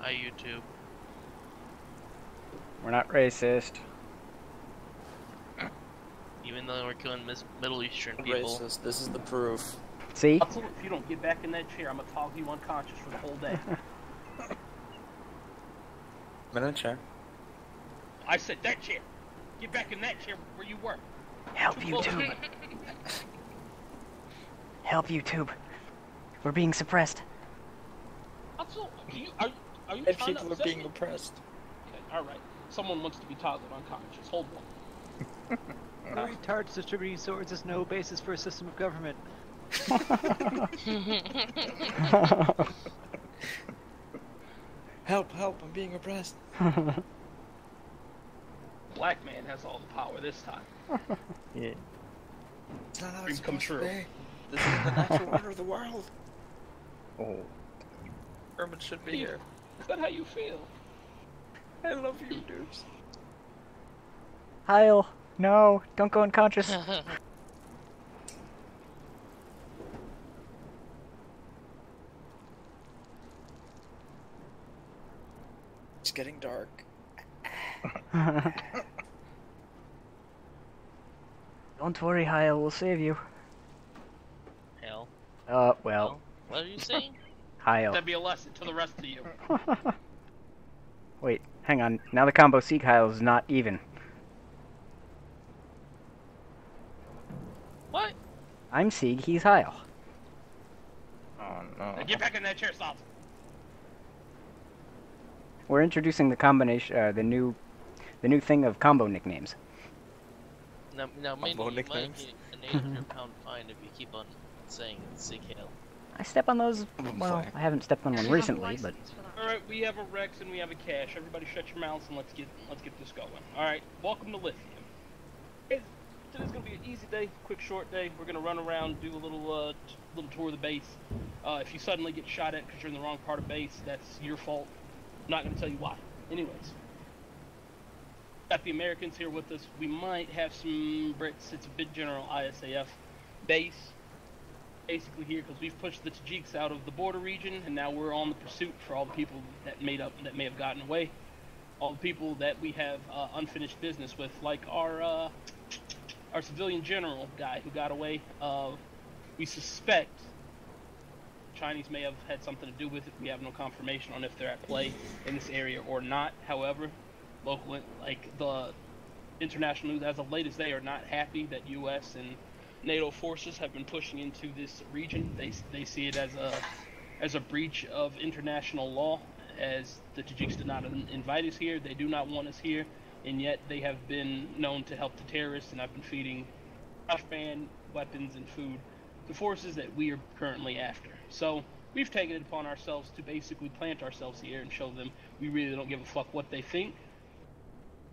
Hi, YouTube. We're not racist. Even though we're killing Middle Eastern people. Racist. This is the proof. See? Hustle, if you don't get back in that chair, I'm gonna toggle you unconscious for the whole day. I'm in a chair. I said that chair. Get back in that chair where you were. Help YouTube. Help YouTube. We're being suppressed. Hustle, are you And trying to people are upset being me? oppressed. Okay, alright. Someone wants to be toggled unconscious. Hold on. Retards distributing swords is no basis for a system of government. Help, help, I'm being oppressed. Black man has all the power this time. Yeah. It's not how Dream it's come supposed true. to be. This is the natural order of the world. Oh. Herman should be here. Is that how you feel? I love you, dudes. Heil. No, don't go unconscious. It's getting dark. Don't worry, Heil, we'll save you. Hell. Well, Hell? What are you saying? Heil. That'd be a lesson to the rest of you. Wait, hang on. Now the combo Sieg Heil is not even. What? I'm Sieg, he's Heil. Oh no. Now get back in that chair, stop. We're introducing the combination, the new thing of combo nicknames. Now maybe Combo you nicknames? might get an 800-pound fine if you keep on saying Sieg Heil. I step on those. Well, I haven't stepped on one recently, but Alright, we have a Rex and we have a Cash. Everybody shut your mouths and let's get this going. Alright, welcome to Lithium. Today's gonna be an easy day, quick short day. We're gonna run around, do a little tour of the base. If you suddenly get shot at because you're in the wrong part of base, that's your fault. I'm not gonna tell you why. Anyways. Got the Americans here with us. We might have some Brits. It's a big general ISAF base. Basically here because we've pushed the Tajiks out of the border region, and now we're on the pursuit for all the people that may have gotten away, all the people that we have unfinished business with, like our civilian general guy who got away. We suspect Chinese may have had something to do with it. We have no confirmation on if they're at play in this area or not. However, local, like the international news as of late, as they are not happy that U.S. and NATO forces have been pushing into this region. They see it as a breach of international law, as the Tajiks did not invite us here. They do not want us here, and yet they have been known to help the terrorists, and I've been feeding contraband, weapons, and food to forces that we are currently after. So we've taken it upon ourselves to basically plant ourselves here and show them we really don't give a fuck what they think,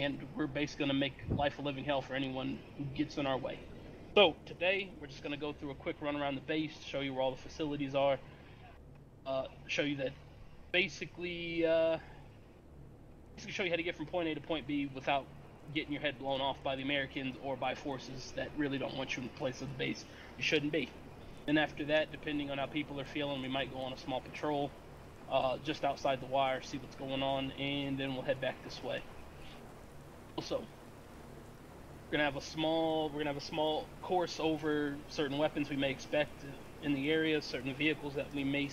and we're basically going to make life a living hell for anyone who gets in our way. So today we're just going to go through a quick run around the base, show you where all the facilities are, show you that basically show you how to get from point A to point B without getting your head blown off by the Americans or by forces that really don't want you in the place of the base you shouldn't be. And after that, depending on how people are feeling, we might go on a small patrol just outside the wire, see what's going on, and then we'll head back this way. Also, we're gonna have a small course over certain weapons we may expect in the area, certain vehicles that we may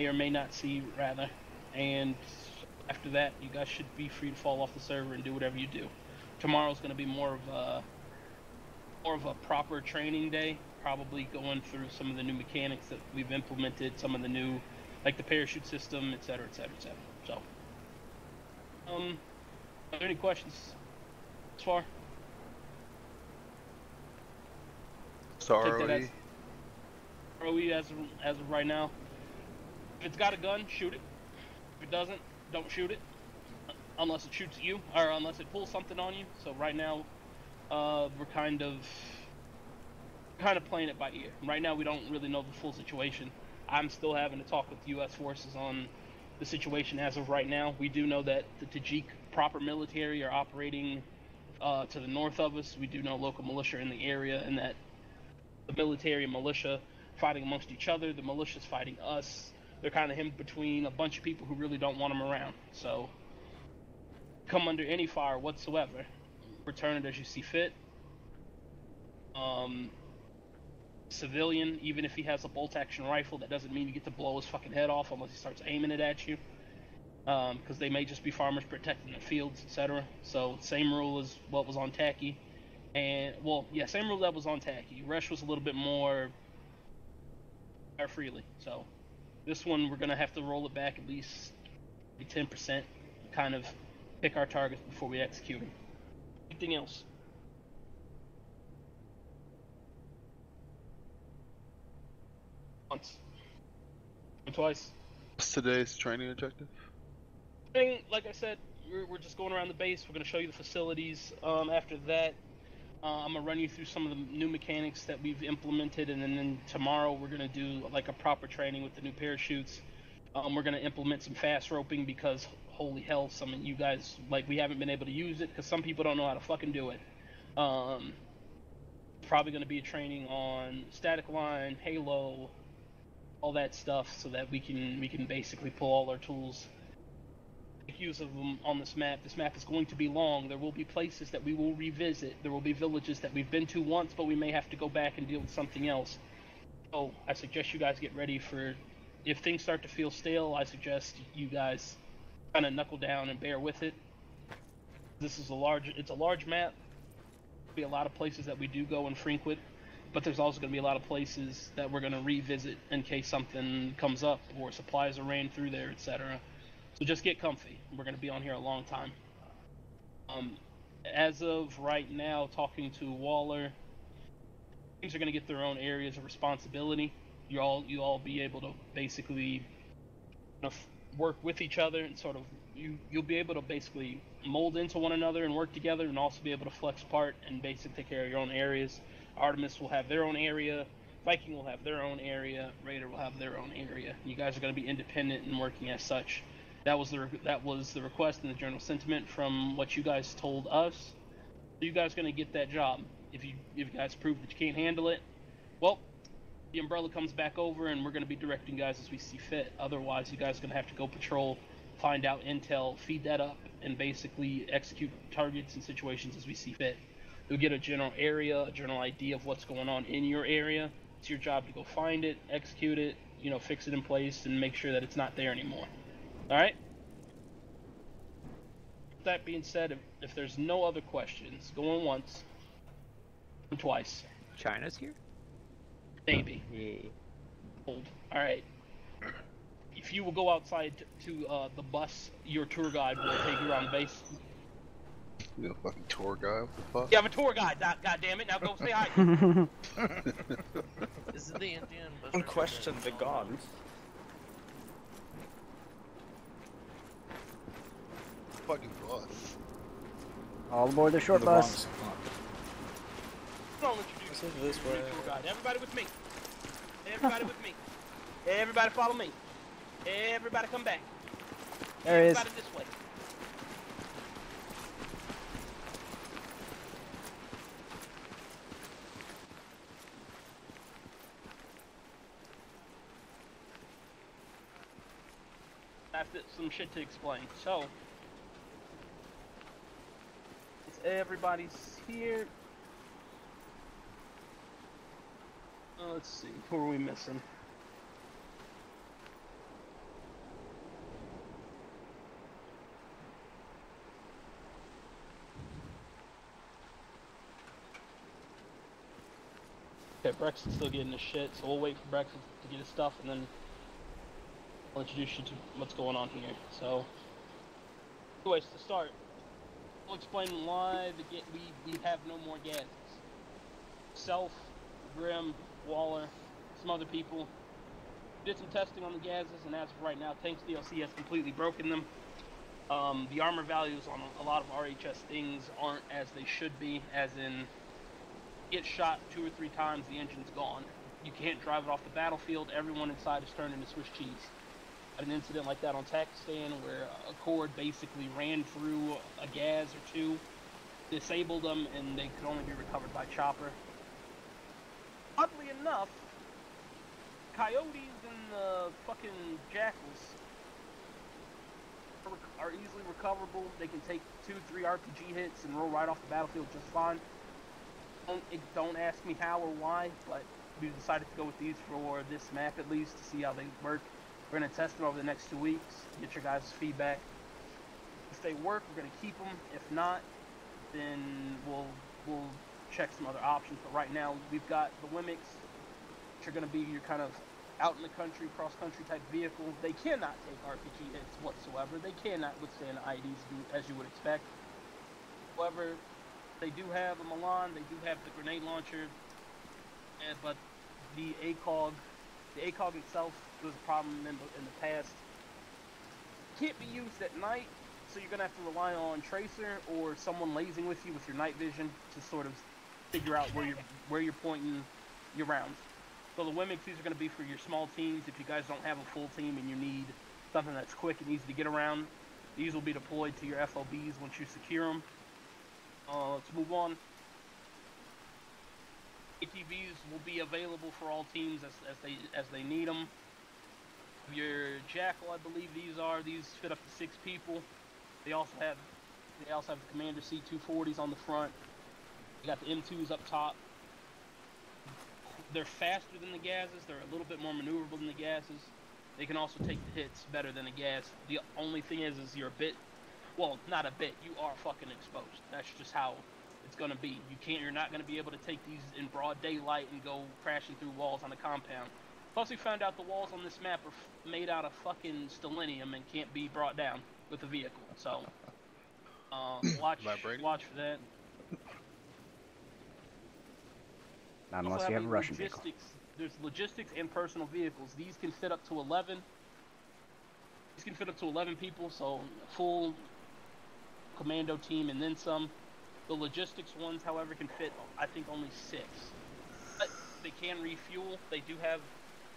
or may not see rather, and after that you guys should be free to fall off the server and do whatever you do. Tomorrow's gonna be more of a proper training day, probably going through some of the new mechanics that we've implemented, some of the new, like the parachute system, etc., etc., etc. So, are there any questions as far? Sorry. ROE as of right now. If it's got a gun, shoot it. If it doesn't, don't shoot it. Unless it shoots at you, or unless it pulls something on you. So right now, we're kind of playing it by ear. Right now, we don't really know the full situation. I'm still having to talk with the U.S. forces on the situation as of right now. We do know that the Tajik proper military are operating to the north of us. We do know local militia in the area, and that the military and militia fighting amongst each other, the militia's fighting us, they're kind of in between a bunch of people who really don't want him around. So, come under any fire whatsoever. Return it as you see fit. Civilian, even if he has a bolt-action rifle, that doesn't mean you get to blow his fucking head off unless he starts aiming it at you. Because they may just be farmers protecting their fields, etc. So, same rule as what was on Tacky. And, well, yeah, same rule that was on Tacky. Resh was a little bit more fire freely. So, this one we're going to have to roll it back at least 10%. Kind of pick our targets before we execute them. Anything else? Once. Twice. What's today's training objective? Like I said, we're just going around the base. We're going to show you the facilities. After that, I'm going to run you through some of the new mechanics that we've implemented, and then tomorrow we're going to do like a proper training with the new parachutes. We're going to implement some fast roping because, holy hell, some of you guys, like, we haven't been able to use it because some people don't know how to fucking do it. Probably going to be a training on static line, halo, all that stuff, so that we can basically pull all our tools, make use of them on this map. This map is going to be long. There will be places that we will revisit. There will be villages that we've been to once, but we may have to go back and deal with something else. So I suggest you guys get ready for, if things start to feel stale, I suggest you guys kind of knuckle down and bear with it. This is it's a large map. There'll be a lot of places that we do go and frequent, but there's also going to be a lot of places that we're going to revisit in case something comes up or supplies are ran through there, etc. So just get comfy. We're going to be on here a long time. As of right now, talking to Waller, things are going to get their own areas of responsibility. You all be able to basically work with each other and sort of you'll be able to basically mold into one another and work together, and also be able to flex apart and basically take care of your own areas. Artemis will have their own area, Viking will have their own area, Raider will have their own area. You guys are going to be independent and working as such. That was the request in the general sentiment from what you guys told us. So you guys are going to get that job. If you guys prove that you can't handle it, well, the umbrella comes back over and we're going to be directing guys as we see fit. Otherwise, you guys are going to have to go patrol, find out intel, feed that up, and basically execute targets and situations as we see fit. You'll get a general area, a general idea of what's going on in your area. It's your job to go find it, execute it, fix it in place, and make sure that it's not there anymore. Alright? That being said, if there's no other questions, going once, and twice. China's here? Maybe. Yeah. Hold. Alright. If you will go outside to the bus, your tour guide will take you around the base. You know, fucking tour guy, what the fuck? You have a tour guide, god damn it, now go say hi. Is it the Indian? Don't question the gods. Fucking bus. All aboard the short bus. Come on, introduce This is this way. your tour guide. Everybody with me. Everybody with me. Everybody follow me. Everybody come back. There he is. Everybody this way. I have some shit to explain. So, everybody's here. Let's see, who are we missing? Okay, Brexit's still getting his shit, so we'll wait for Brexit to get his stuff, and then I'll introduce you to what's going on here. So, anyways, to start, we'll explain why we have no more gases. Self, Grim, Waller, some other people did some testing on the gases, and as of right now, Tanks DLC has completely broken them. The armor values on a lot of RHS things aren't as they should be, as in, get shot 2 or 3 times, the engine's gone. You can't drive it off the battlefield, everyone inside is turned into Swiss cheese. I had an incident like that on Pakistan where a cord basically ran through a gas or two, disabled them, and they could only be recovered by chopper. Oddly enough, coyotes and fucking jackals are easily recoverable. They can take 2-3 RPG hits and roll right off the battlefield just fine. Don't ask me how or why, but we decided to go with these for this map at least to see how they work. We're going to test them over the next 2 weeks, get your guys' feedback. If they work, we're going to keep them. If not, then we'll check some other options. But right now, we've got the Wemmicks, which are going to be your kind of out in the country, cross-country type vehicle. They cannot take RPG hits whatsoever. They cannot withstand IEDs as you would expect. However, they do have a Milan, they do have the grenade launcher, but the ACOG itself was a problem in the past. Can't be used at night, so you're gonna have to rely on Tracer or someone lasing with you with your night vision to sort of figure out where you're pointing your rounds. So the Wemmicks, these are gonna be for your small teams. If you guys don't have a full team and you need something that's quick and easy to get around, these will be deployed to your FOBs once you secure them. Let's move on. ATVs will be available for all teams as they need them. Your Jackal, I believe these fit up to 6 people. They also have the Commander C240s on the front. You got the M2s up top. They're faster than the gases. They're a little bit more maneuverable than the gases. They can also take the hits better than the gas. The only thing is you're a bit, well, not a bit. You are fucking exposed. That's just how it's gonna be. You're not gonna be able to take these in broad daylight and go crashing through walls on a compound. Plus, we found out the walls on this map are made out of fucking stellinium and can't be brought down with a vehicle. So, watch for that. Not unless you have a Russian vehicle. There's logistics and personal vehicles. These can fit up to 11. These can fit up to 11 people, so a full commando team and then some. The logistics ones, however, can fit, I think, only 6. But they can refuel. They do have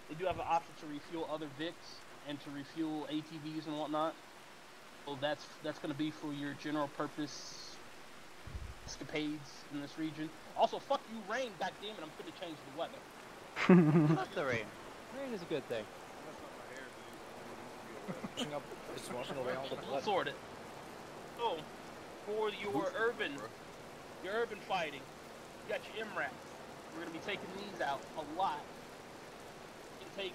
an option to refuel other Vics and to refuel ATVs and whatnot. So that's going to be for your general purpose escapades in this region. Also, fuck you, rain. Goddammit, I'm going to change the weather. Love the rain. Rain is a good thing. We'll sort it. So, for your urban fighting, you got your MRAPs. We're going to be taking these out a lot. You can take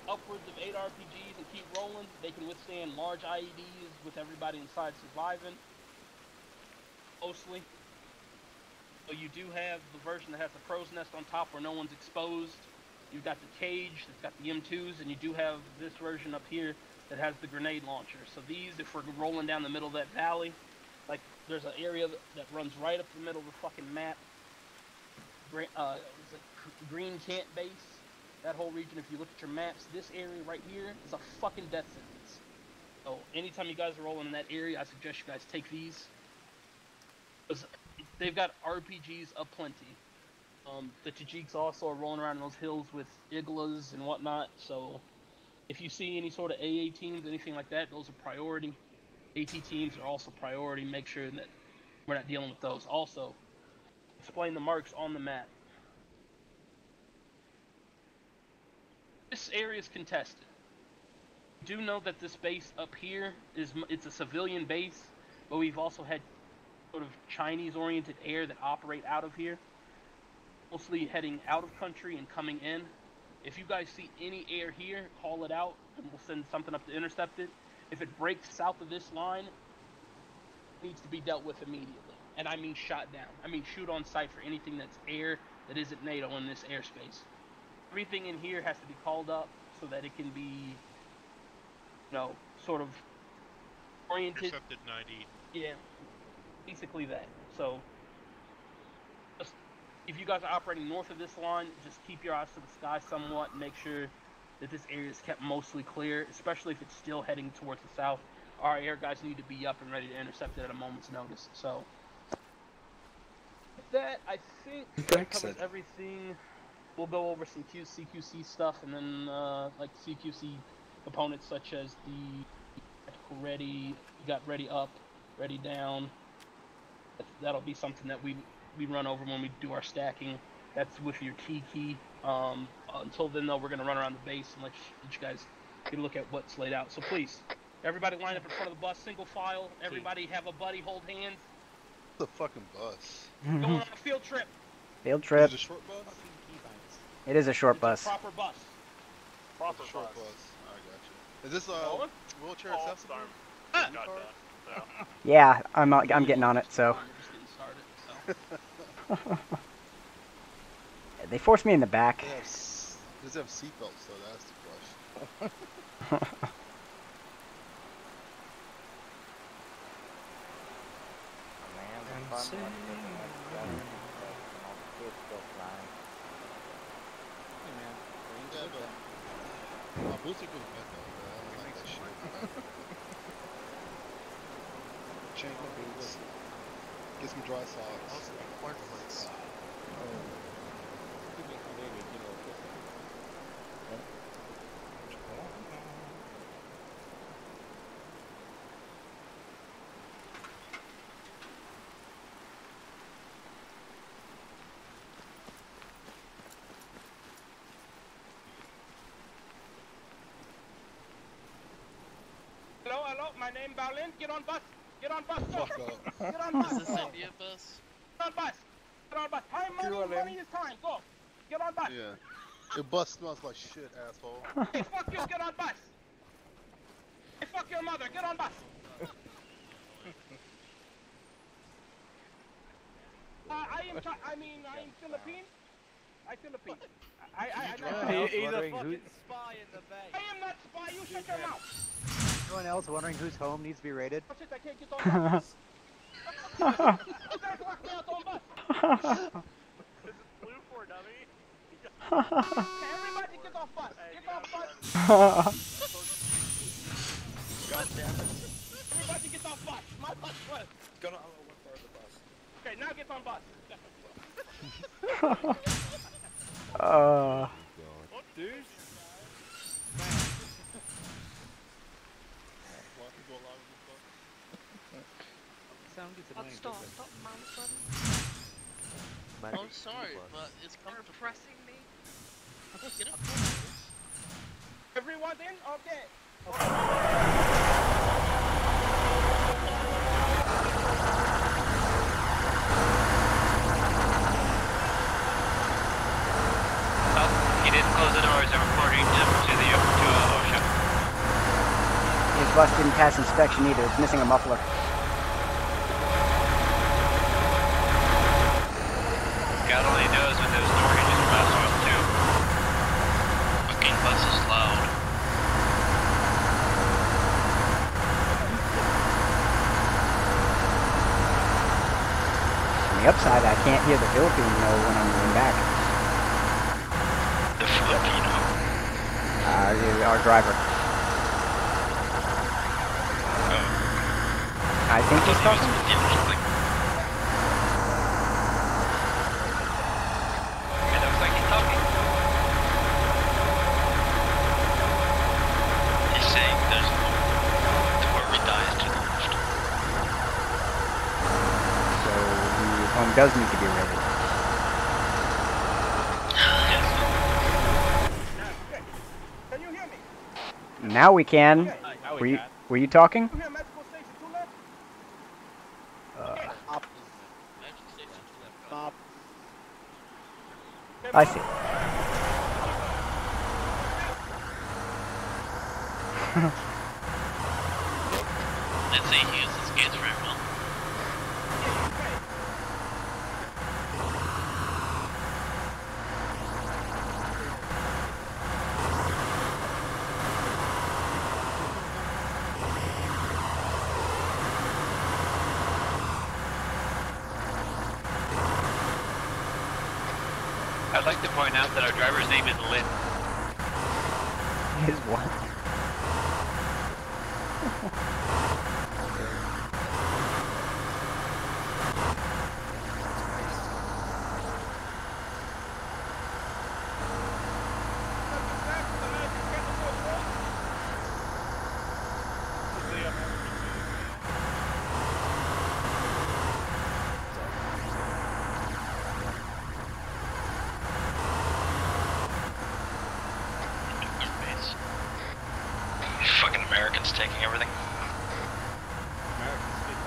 upwards of 8 RPGs and keep rolling. They can withstand large IEDs with everybody inside surviving. Mostly. So you do have the version that has the crow's nest on top where no one's exposed. You've got the cage that's got the M2s, and you do have this version up here that has the grenade launcher. So these, if we're rolling down the middle of that valley, like there's an area that runs right up the middle of the fucking map. It's a green Kent base. That whole region, if you look at your maps, this area right here is a fucking death sentence. So anytime you guys are rolling in that area, I suggest you guys take these. Because they've got RPGs aplenty. The Tajiks also are rolling around in those hills with iglas and whatnot, so if you see any sort of AA teams, anything like that, those are priority. AT teams are also priority. Make sure that we're not dealing with those. Also, explain the marks on the map. This area is contested. Do know that this base up here it's a civilian base, but we've also had sort of Chinese-oriented air that operate out of here, mostly heading out of country and coming in. If you guys see any air here, call it out, and we'll send something up to intercept it. If it breaks south of this line, it needs to be dealt with immediately. And I mean shot down. I mean shoot on sight for anything that's air that isn't NATO in this airspace. Everything in here has to be called up so that it can be, sort of oriented. Intercepted 90. Yeah, basically that. So, if you guys are operating north of this line, just keep your eyes to the sky somewhat and make sure that this area is kept mostly clear, especially if it's still heading towards the south. Our air guys need to be up and ready to intercept it at a moment's notice. So, with that, I think that covers everything. We'll go over some CQC stuff, and then like CQC components such as the ready, you got ready up, ready down. That'll be something that we run over when we do our stacking. That's with your T key. Until then, though, we're gonna run around the base and let you guys get a look at what's laid out. So please, everybody line up in front of the bus, single file. Everybody have a buddy, hold hands. The fucking bus. Going on a field trip. Field trip. Is it a short bus? It is a short It's bus. a proper bus. Proper short bus. I got you. Is this Owen? wheelchair accessible? Got Car? that. Yeah, I'm getting on it. So We're just getting started. So. they forced me in the back. Does it have seatbelts though? That's the question. Yeah, but my booster goes back though. I don't like that shit. Chain my boots. Get some dry socks. Hello, my name Berlin. Get on bus. Get on bus. Go. Fuck up. Get on bus. Is this Go. India bus? Get on bus. Get on bus. Time, money is time. Go. Get on bus. Yeah. Your bus smells like shit, asshole. Hey, fuck you. Get on bus. Hey, fuck your mother. Get on bus. I am Philippine. I'm Philippine. He's a fucking spy in the bay. I am not spy. You shut your mouth. Anyone else wondering whose home needs to be raided? That's it. I can't get on bus. You guys locked me out on bus. This is blue for dummy. Okay, everybody get off bus. Get off bus. God damn it. Everybody get off bus. My bus first. Gonna one part of the bus. Okay, now get on bus. What, dude? Sound gets annoying. Stop mouse Oh, I'm sorry, but it's You're comfortable. pressing me. Get up. Everyone in? Okay. He didn't close the doors. I'm reporting to OSHA. His bus didn't pass inspection either. It's missing a muffler. God only knows when those door hinges are last off too. Fucking bus is loud. On the upside, I can't hear the Filipino when I'm going back. The Filipino. Our driver. I think he's talking. It looks like he's talking. He's saying there's the where dies to the left. So his home does need to be raided. Can you hear me? Now we can. Were you talking? You hear medical station 2 left? Magic station to that. I see. I'd say he uses his gates very well. I'd like to point out that our driver's name is Lynn. His what? Fucking Americans taking everything. Americans speak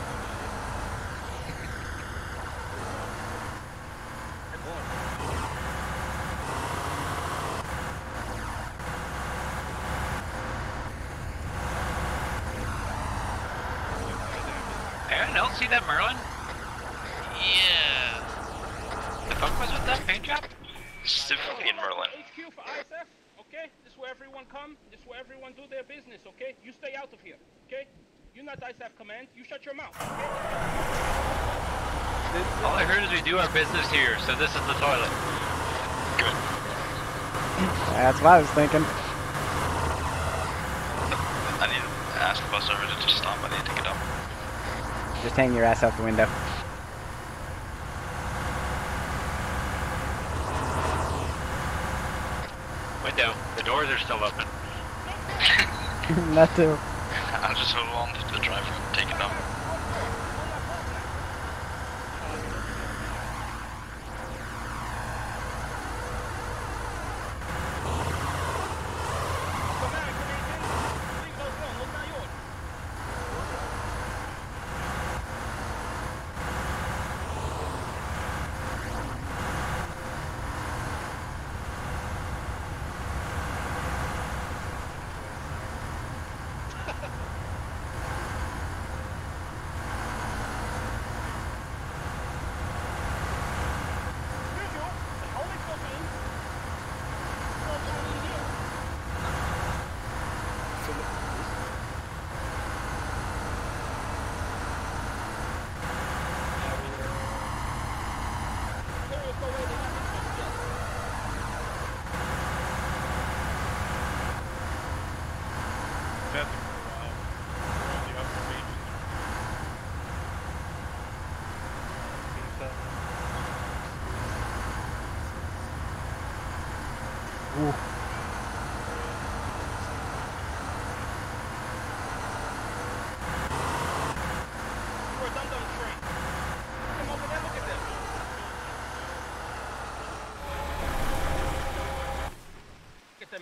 Aaron, don't see that Merlin? Yeah. The fuck was with that paint job? Civilian Merlin. HQ for ISF, okay? This is where everyone come. This is where everyone do their business, okay? You stay out of here, okay? You're not ISF command. You shut your mouth, okay? All I heard is we do our business here, so this is the toilet. Good. That's what I was thinking. I need to ask the bus driver to just stop. I need to get up. Just hang your ass out the window. Window. The doors are still open. That too. I'll just hold on to the driver and take it up.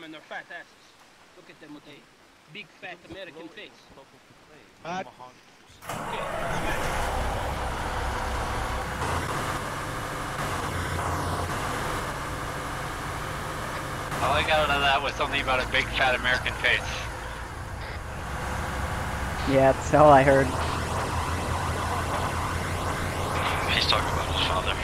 And their fat asses. Look at them with a big fat American face. All I got out of that was something about a big fat American face. Yeah, that's all I heard. He's talking about his father.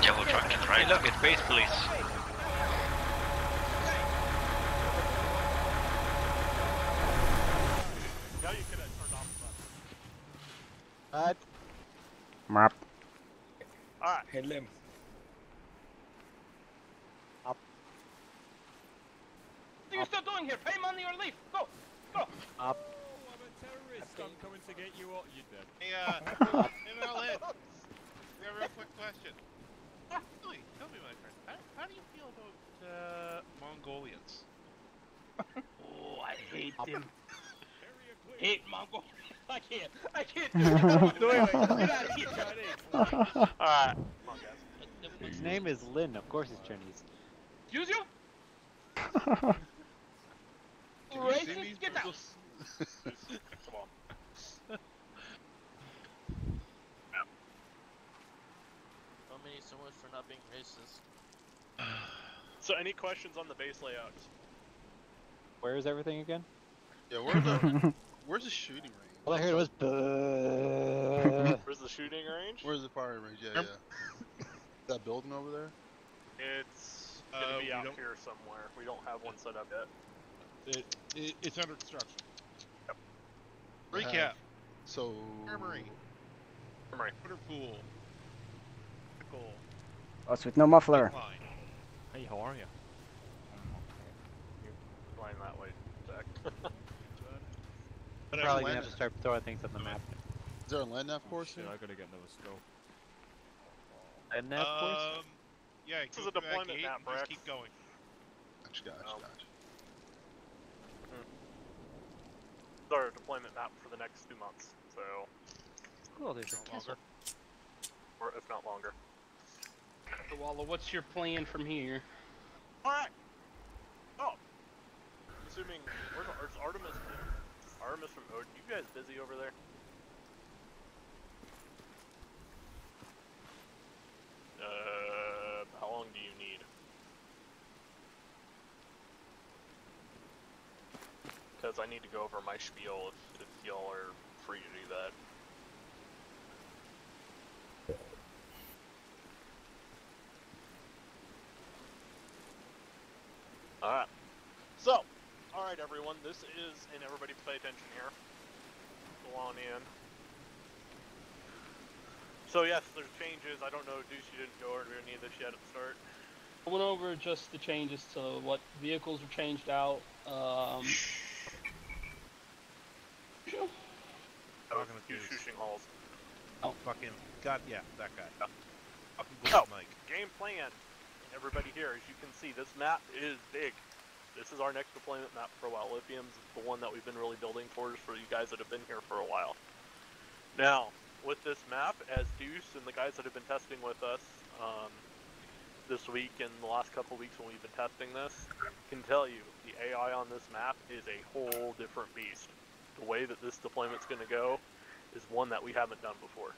Yellow truck to the right. Hey, look, it's base police. Now you could have turned off the button. Mop. Alright. Hit him. What are you still doing here? Pay money or leave. Go. Go. Up. Oh, I'm a terrorist. I'm coming to get you all. You dead. Hey, MLN. We have a real quick question. Tell me, my friend, how do you feel about Mongolians? Oh, I hate them. Hate Mongolians. I can't do it. Get out of here, Chinese. Alright. Come on, guys. His name is Lin, of course it's Chinese. Excuse you? Can you see Racist? these Get out. burgos? Come on. Many so much for not being racist. So, any questions on the base layouts? Where is everything again? Yeah, where's the shooting range? All I heard was buh. Where's the shooting range? Where's the firing range? Yeah, yeah. That building over there? It's gonna be out here somewhere. We don't have one set up yet. It's under construction. Yep. Recap. So. Armory. Armory. Water pool. Us with no muffler. Line. Hey, how are you? But Probably gonna have to start throwing things on the map. Is there a land nav course Shit, here? I gotta get another scope. And that course? Yeah, This is a deployment map, just Rex. keep going. Gotcha. It's our deployment map for the next 2 months, so... Cool, there's a Not castle. longer. Or if not longer. So, Walla, what's your plan from here? Alright! Oh! Assuming... Where's Artemis? Artemis from Odin. You guys busy over there? How long do you need? Because I need to go over my spiel if y'all are free to do that. Alright. So, alright everyone, this is, and everybody pay attention here. Go on in. So yes, there's changes. I don't know, Deuce, you didn't go over any of this yet at the start. I went over just the changes to what vehicles were changed out. Talking to Deuce. Shooting halls. Fucking God, yeah, that guy. Yeah. Fucking So, good Mike. game plan. Everybody here, as you can see, this map is big. This is our next deployment map for a while. Lithium's the one that we've been really building towards for you guys that have been here for a while. Now, with this map, as Deuce and the guys that have been testing with us this week and the last couple weeks when we've been testing this, can tell you the AI on this map is a whole different beast. The way that this deployment's going to go is one that we haven't done before.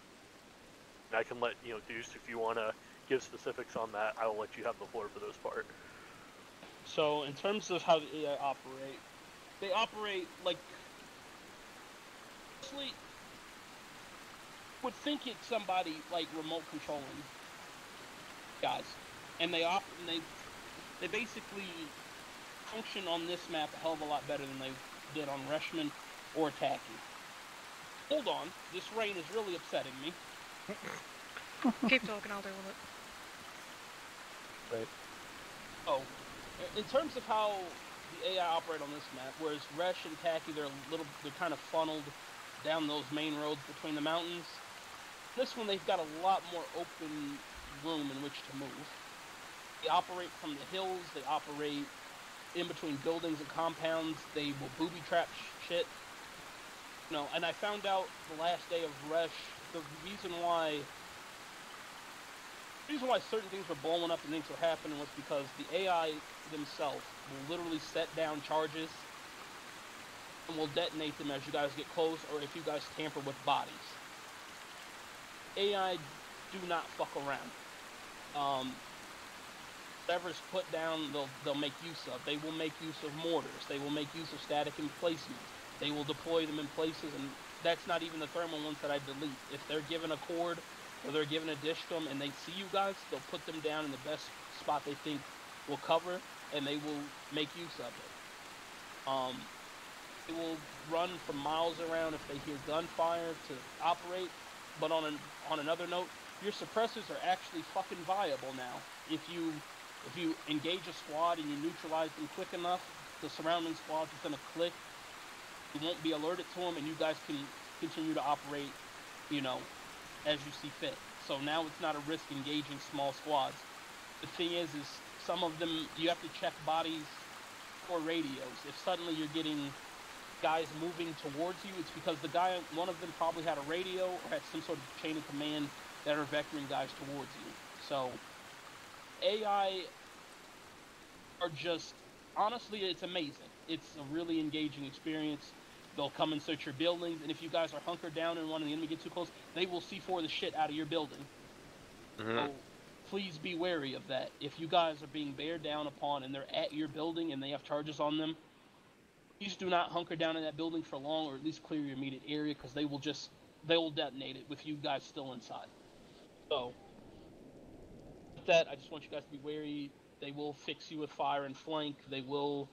And I can let, Deuce, if you want to give specifics on that, I will let you have the floor for those part. So, in terms of how the AI operate, they operate like... Honestly, would think it's somebody like remote controlling guys, and they basically function on this map a hell of a lot better than they did on Reshman or Tacky. Hold on, this rain is really upsetting me. Keep talking, I'll deal with it. Right. Oh, in terms of how the AI operate on this map, whereas Resh and Tacky, they're kind of funneled down those main roads between the mountains. This one, they've got a lot more open room in which to move. They operate from the hills, they operate in between buildings and compounds, they will booby trap shit. And I found out the last day of Resh, the reason why certain things were blowing up and things were happening was because the AI themselves will literally set down charges and will detonate them as you guys get close or if you guys tamper with bodies. AI do not fuck around. Whatever's put down, they'll make use of. They will make use of mortars. They will make use of static emplacements. They will deploy them in places, and that's not even the thermal ones that I delete. If they're given a cord or they're given a dish to them and they see you guys, they'll put them down in the best spot they think will cover, and they will make use of it. They will run from miles around if they hear gunfire to operate. But on another note, your suppressors are actually fucking viable now. If you engage a squad and you neutralize them quick enough, the surrounding squads is gonna click. You won't be alerted to them, and you guys can continue to operate, as you see fit. So now it's not a risk engaging small squads. The thing is some of them you have to check bodies or radios. If suddenly you're getting guys moving towards you, it's because one of them probably had a radio or had some sort of chain of command that are vectoring guys towards you. So AI are just, honestly, it's amazing. It's a really engaging experience. They'll come and search your buildings, and if you guys are hunkered down and one of the enemy gets too close, they will C4 the shit out of your building. So please be wary of that. If you guys are being bared down upon and they're at your building and they have charges on them, please do not hunker down in that building for long, or at least clear your immediate area, because they will detonate it with you guys still inside. So, with that, I just want you guys to be wary. They will fix you with fire and flank. They will,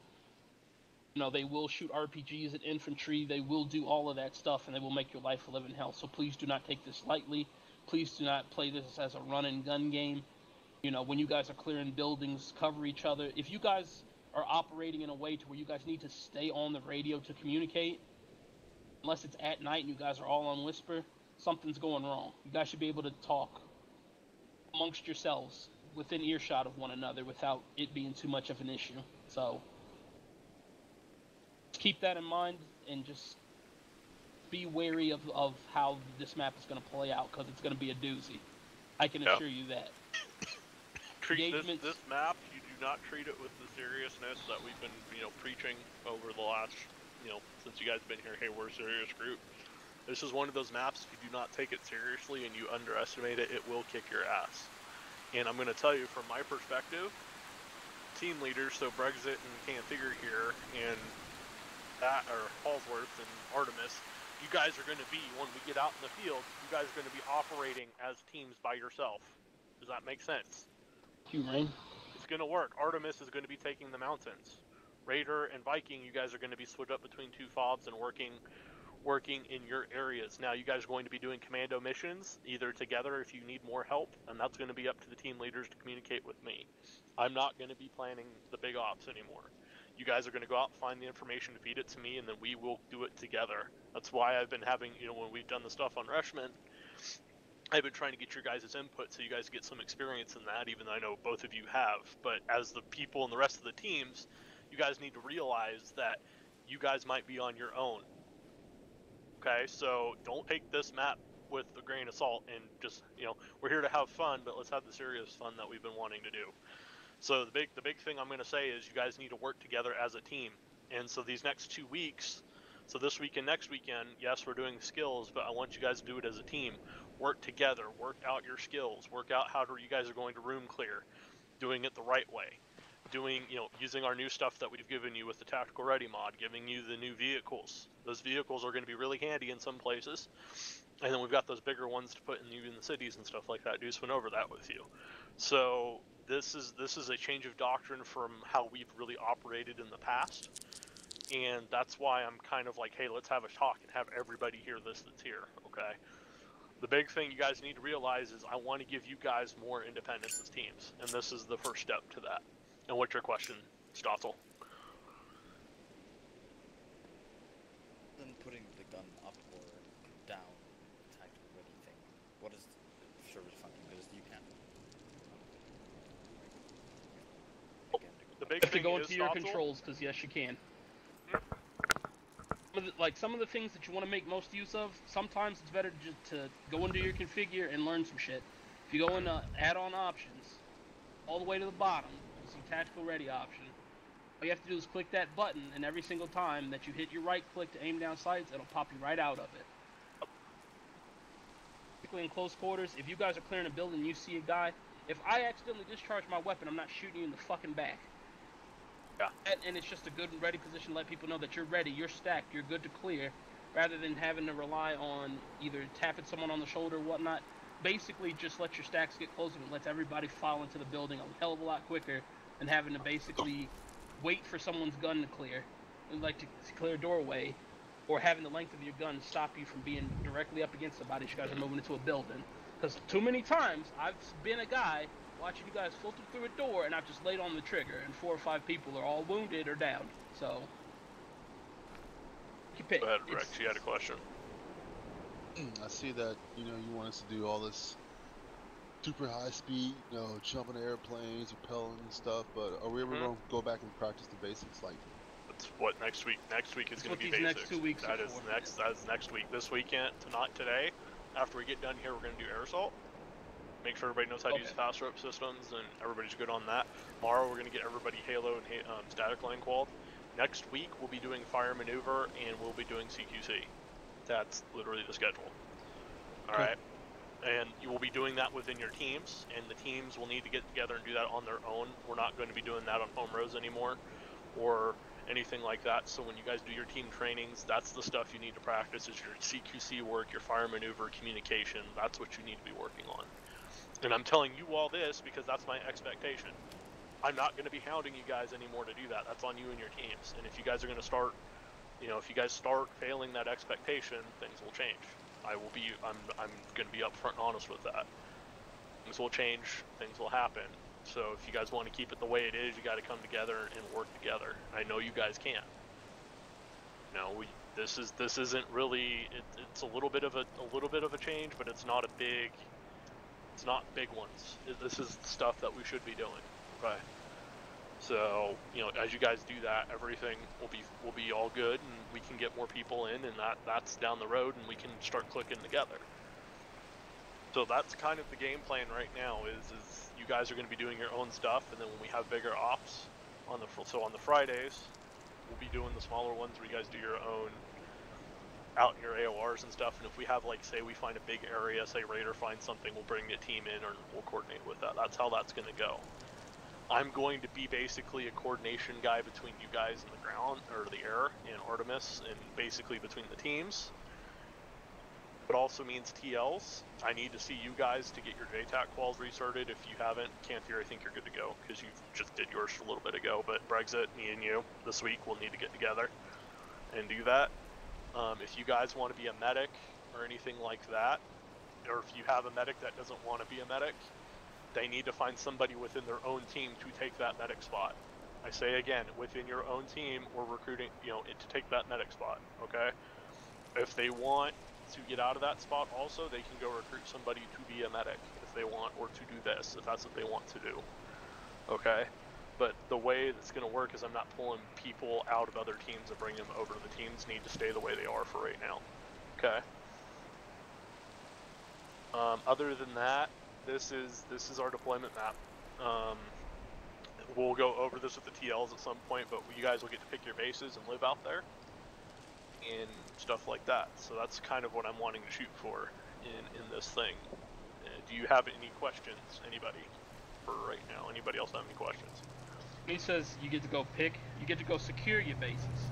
they will shoot RPGs at infantry. They will do all of that stuff, and they will make your life a living hell. So please do not take this lightly. Please do not play this as a run and gun game. When you guys are clearing buildings, cover each other. If you guys are operating in a way to where you guys need to stay on the radio to communicate, unless it's at night and you guys are all on whisper, something's going wrong. You guys should be able to talk amongst yourselves within earshot of one another without it being too much of an issue. So keep that in mind and just be wary of how this map is going to play out, because it's going to be a doozy. I can assure you that. Treat this map, you do not treat it with the seriousness that we've been, preaching over the last, since you guys have been here. Hey, we're a serious group. This is one of those maps, if you do not take it seriously and you underestimate it, it will kick your ass. And I'm going to tell you, from my perspective, team leaders, so Brexit and Canfigure here, and Hallsworth and Artemis, you guys are going to be, when we get out in the field, you guys are going to be operating as teams by yourself. Does that make sense? You, Rain. It's going to work. Artemis is going to be taking the mountains. Raider and Viking, you guys are going to be split up between two fobs and working in your areas. Now, you guys are going to be doing commando missions, either together if you need more help, and that's going to be up to the team leaders to communicate with me. I'm not going to be planning the big ops anymore. You guys are going to go out and find the information, feed it to me, and then we will do it together. That's why I've been having, when we've done the stuff on Rushman, I've been trying to get your guys' input so you guys get some experience in that, even though I know both of you have. But as the people and the rest of the teams, you guys need to realize that you guys might be on your own. Okay, so don't take this map with a grain of salt and just, we're here to have fun, but let's have the serious fun that we've been wanting to do. So the big thing I'm going to say is you guys need to work together as a team. And so these next 2 weeks, so this weekend, next weekend, yes, we're doing skills, but I want you guys to do it as a team. Work together, work out your skills, work out how you guys are going to room clear, doing it the right way. Using our new stuff that we've given you with the Tactical Ready mod, giving you the new vehicles. Those vehicles are going to be really handy in some places. And then we've got those bigger ones to put in the cities and stuff like that. Deuce went over that with you. So this is a change of doctrine from how we've really operated in the past. And that's why I'm kind of like, hey, let's have a talk and have everybody hear this that's here, okay? The big thing you guys need to realize is I want to give you guys more independence as teams. And this is the first step to that. And what's your question, Stotzel? Then putting the gun up or down, tactical ready thing, what is the service function? Because you can't. The big You have to thing go is, into your Stotzel, controls, because yes, you can. Some of the things that you want to make most use of, sometimes it's better to go into your configure and learn some shit. If you go into add-on options, all the way to the bottom, you see tactical ready option. All you have to do is click that button, and every single time that you hit your right click to aim down sights, it'll pop you right out of it. Particularly in close quarters, if you guys are clearing a building and you see a guy, if I accidentally discharge my weapon, I'm not shooting you in the fucking back. Yeah. And it's just a good and ready position to let people know that you're ready, you're stacked, you're good to clear, rather than having to rely on either tapping someone on the shoulder or whatnot. Basically, just let your stacks get closer and lets everybody file into the building a hell of a lot quicker than having to basically wait for someone's gun to clear, like to clear a doorway, or having the length of your gun stop you from being directly up against somebody as you guys are moving into a building. Because too many times, I've been a guy watching you guys filter through a door, and I've just laid on the trigger, and 4 or 5 people are all wounded or down. So, you pick. Go ahead, Rex. You had a question. I see that, you want us to do all this super high speed, jumping airplanes, rappelling and stuff, but are we ever going to go back and practice the basics? That's what next week. Next week is going to be these basics. next 2 weeks That is next week. This weekend, not today. After we get done here, we're going to do air assault. Make sure everybody knows how to use fast rope systems, and everybody's good on that. Tomorrow, we're going to get everybody Halo and static line qualled. Next week, we'll be doing fire maneuver, and we'll be doing CQC. That's literally the schedule. Alright? And you will be doing that within your teams, and the teams will need to get together and do that on their own. We're not going to be doing that on home rows anymore, or anything like that. So when you guys do your team trainings, that's the stuff you need to practice, is your CQC work, your fire maneuver, communication. That's what you need to be working on. And I'm telling you all this because that's my expectation. I'm not going to be hounding you guys anymore to do that. That's on you and your teams. And if you guys are going to start, if you guys start failing that expectation, things will change. I'm going to be upfront and honest with that. Things will change, things will happen, So if you guys want to keep it the way it is, you got to come together and work together. I know you guys can. You know, this isn't really. It's a little bit of a change, but it's not a big. It's not big ones. This is stuff that we should be doing. Okay. So, you know, as you guys do that, everything will be all good, and we can get more people in, and that's down the road, and we can start clicking together. So that's kind of the game plan right now. Is you guys are going to be doing your own stuff, and then when we have bigger ops on the Fridays, we'll be doing the smaller ones where you guys do your own out in your AORs and stuff. And if we have, like, say we find a big area, say Raider finds something, we'll bring a team in, or we'll coordinate with that. That's how that's going to go. I'm going to be basically a coordination guy between you guys and the ground, or the air, and Artemis, and basically between the teams. It also means TLs. I need to see you guys to get your JTAC quals restarted. If you haven't, Cantier, I think you're good to go, because you just did yours a little bit ago. But Brexit, me and you, this week, we'll need to get together and do that. If you guys want to be a medic or anything like that, or if you have a medic that doesn't want to be a medic, they need to find somebody within their own team to take that medic spot. I say again, within your own team, or recruiting, you know, to take that medic spot, okay? If they want to get out of that spot also, they can go recruit somebody to be a medic if they want, or to do this, if that's what they want to do, okay? But the way that's going to work is I'm not pulling people out of other teams and bringing them over to the teams. Need to stay the way they are for right now, okay? Other than that, this is our deployment map. We'll go over this with the TLs at some point, but you guys will get to pick your bases and live out there and stuff like that. So that's kind of what I'm wanting to shoot for in this thing. Do you have any questions, anybody, for right now? Anybody else have any questions? He says you get to go secure your bases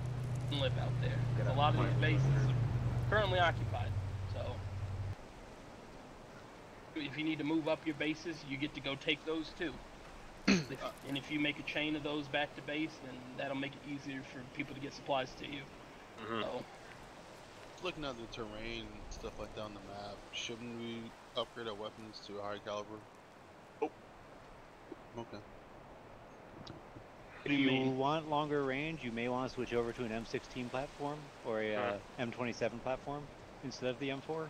and live out there. A lot of these bases are currently occupied, so if you need to move up your bases, you get to go take those too. And if you make a chain of those back to base, then that'll make it easier for people to get supplies to you. Mm-hmm. So, looking at the terrain and stuff like that on the map, shouldn't we upgrade our weapons to a higher caliber? Oh. Okay. If you want longer range, you may want to switch over to an M16 platform or a M27 platform instead of the M4.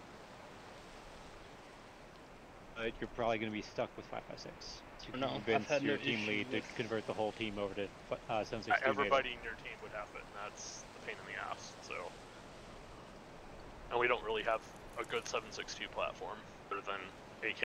But you're probably going to be stuck with 5.56. So you can convince your team lead to convert the whole team over to 7.62. Everybody in your team would have it, and that's the pain in the ass. So, and we don't really have a good 7.62 platform other than AK